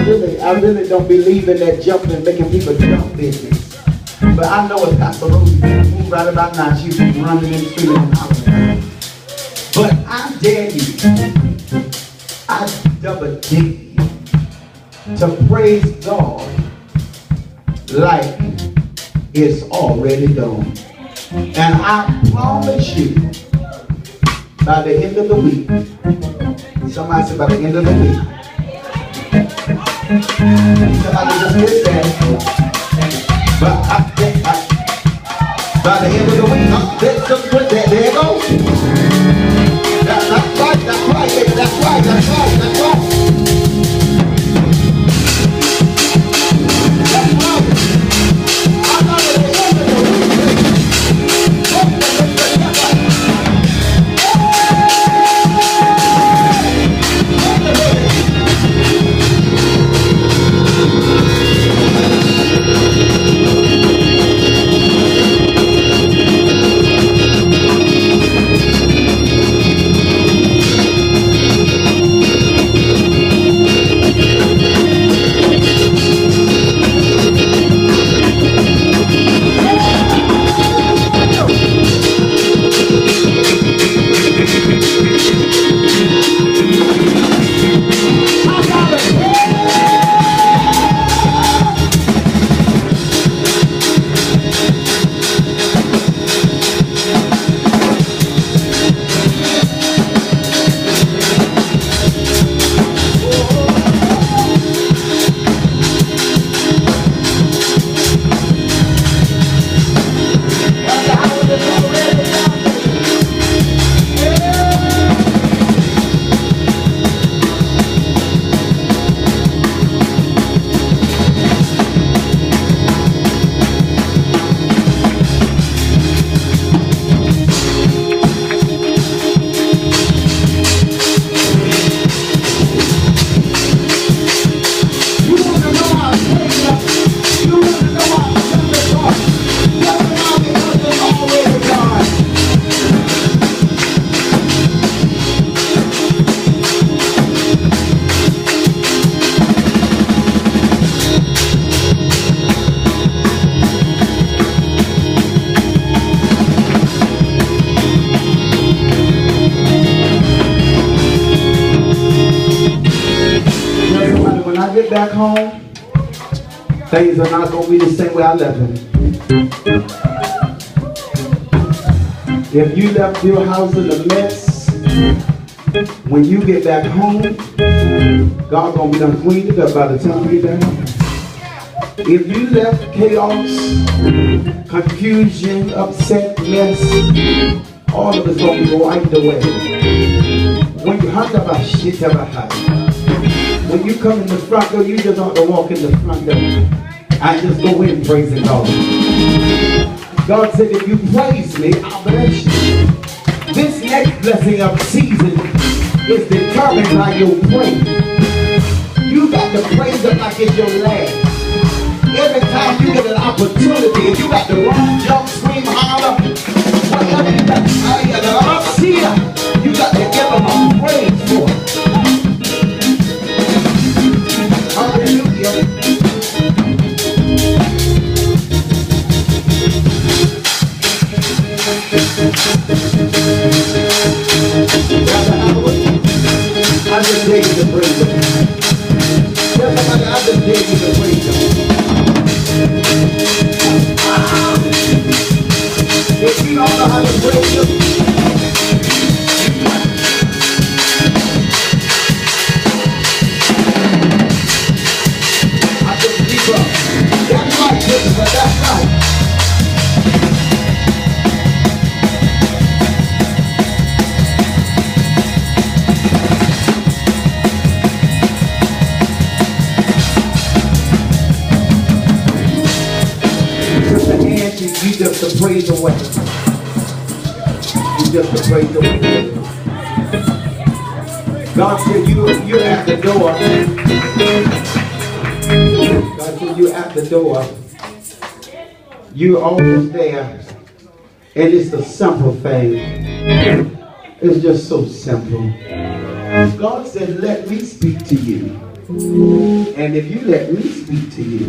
really don't believe in that jumping and making people jump business. But I know if Pastor Rosie move right about now, she'd be running and screaming and hollering. But I dare you, I double dare you to praise God like it's already done. And I promise you, by the end of the week, somebody said by the end of the week, somebody just did that. But by the end of the week, there it goes. That's right, baby, that's right. That's right. I love it. Back home, things are not going to be the same way I left them. If you left your house in a mess, when you get back home, God's going to be done cleaned it up by the time you get back home. If you left chaos, confusion, upset, mess, all of it's going to be wiped away. When you heard about shit about when you come in the front door, you just ought to walk in the front door and just go in praising God. God said, if you praise me, I'll bless you. This next blessing of season is determined by your praise. You got to praise Him like it's your last. Every time you get an opportunity, if you got the wrong jump, scream, holler, whatever you got to say, you got to give Him a praise for it. Hallelujah. I just dare you to praise Him. Tell somebody, I just dare you to praise Him. If you don't know how to praise Him, that's right, Christopher, that's right. Put the hands, you just to praise away. You just to praise away. God said you're at the door. God said you're at the door. You're almost there. And it's a simple thing. It's just so simple. God said, let me speak to you. And if you let me speak to you,